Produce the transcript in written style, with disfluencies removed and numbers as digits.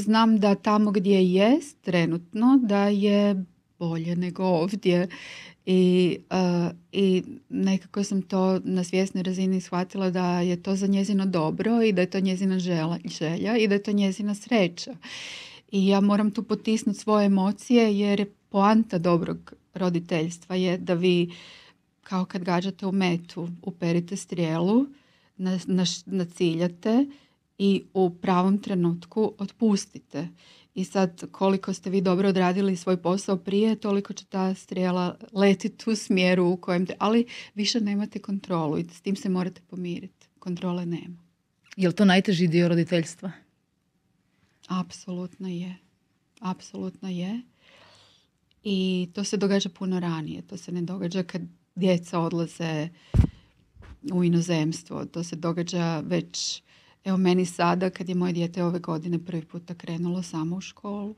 Znam da tamo gdje jest trenutno da je bolje nego ovdje i nekako sam to na svjesnoj razini shvatila da je to za njezino dobro i da je to njezina želja i da je to njezina sreća. I ja moram tu potisnuti svoje emocije jer je poanta dobrog roditeljstva je da vi kao kad gađate u metu uperite strijelu, naciljate i u pravom trenutku otpustite. I sad koliko ste vi dobro odradili svoj posao prije, toliko će ta strijela letiti u smjeru u kojem ali više nemate kontrolu i s tim se morate pomiriti. Kontrole nema. Je li to najteži dio roditeljstva? Apsolutno je. Apsolutno je. I to se događa puno ranije. To se ne događa kad djeca odlaze u inozemstvo. To se događa već, evo meni sada kad je moje dijete ove godine prvi puta krenulo samo u školu.